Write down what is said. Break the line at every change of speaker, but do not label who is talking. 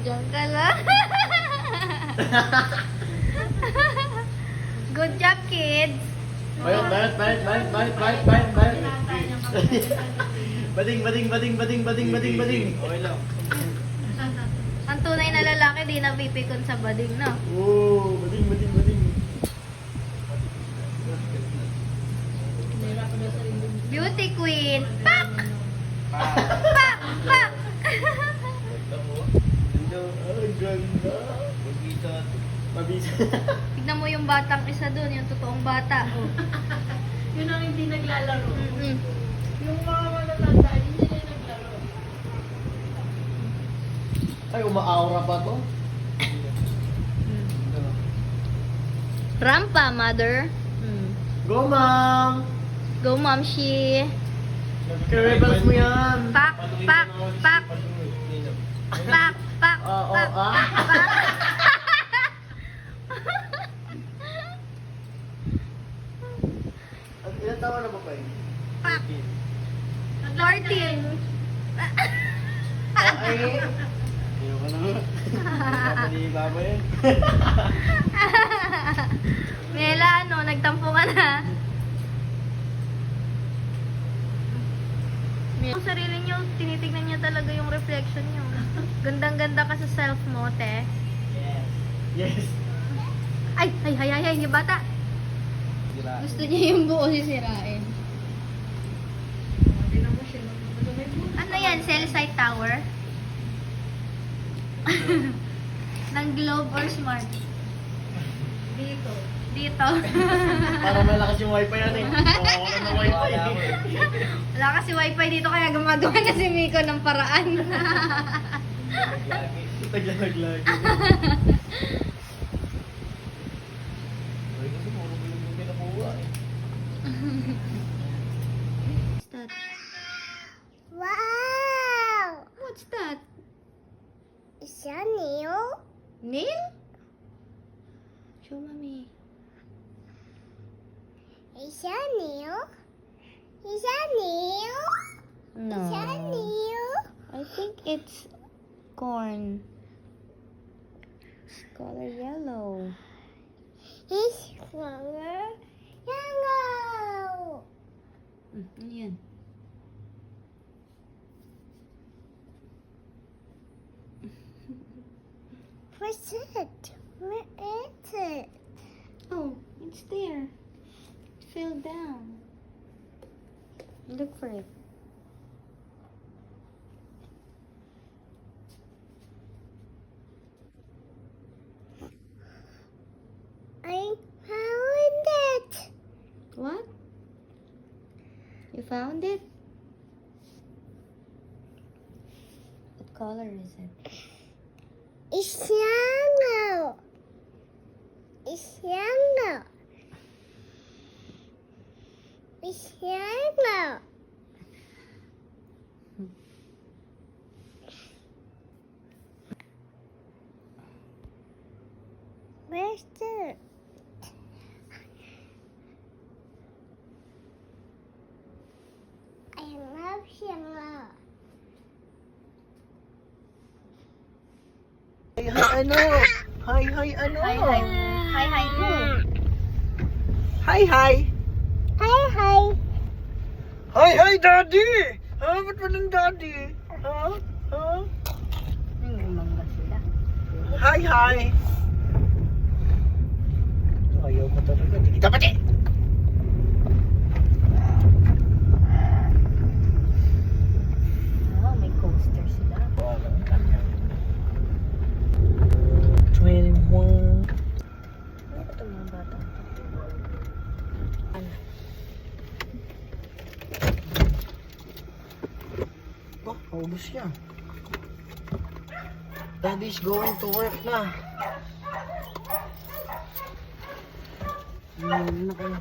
Diyan ka lang. Good job, kids.
Bayot. Bading. Okay lang.
Ang tunay na lalaki, di napipikon sa bading, no?
Oo, bading.
Beauty queen. Pak! Pak! Pak!
Ang ganda. Mabisa.
Tignan mo yung batang isa dun, yung totoong bata. Oh.
Yun ang hindi naglalaro.
Mm.
Yung mga matatanda, hindi na naglaro.
Ay, umaaura pa to.
Rampa, mother.
Go, ma'am!
Go, momshi.
Rebels mo yan!
Pak! Pak! Pak! Pak! Pak!
Oo,
Pak!
ah.
Pak!
Ilan taon na ba pa yun?
Pak! 14.
Ay! Ayoko na nga. Papalibaba yun.
Mela, ano, nagtampo ka na. Yung sarili nyo, tinitignan nyo talaga yung reflection nyo. Gandang-ganda ka sa self mo, te.
Yes.
Ay, yung bata. Gusto niya yung buo sisirain.
Tingnan mo siya.
Ano yan? Cell site tower? Ng Globe or Smart?
Dito.
Dito.
Para malakas yung wifi yan eh. Wala na wifi.
Wala kasi wifi dito kaya gumagawa na si Miko ng paraan.
Taglalag lagi. Ay, kasi puro bilog yung pinakuha eh.
What's that?
Wow!
What's that?
Is that new?
Nail? Show mommy.
Is that new? Is that new?
No.
Is that new?
I think it's corn. It's color yellow.
It's color yellow.
Ano yan?
What's it? Where is it?
Oh, it's there. It fell down. Look for it.
I found it.
What? You found it? What color is it?
It's yellow. It's yellow. It's yellow. Where's it? I love yellow.
Hi, ano? Hi, ano?
Hi, who?
Hi.
Hi.
Hi, daddy! Ha? Ba't walang daddy? Ha?
Umangga sila.
Hi. Ayaw mo talaga. Hindi kita pati!
Oh, may coaster sila.
21.
Ano ito mga bata? Ano?
Oh, paubos niya. Daddy's going to work na. Na kayo.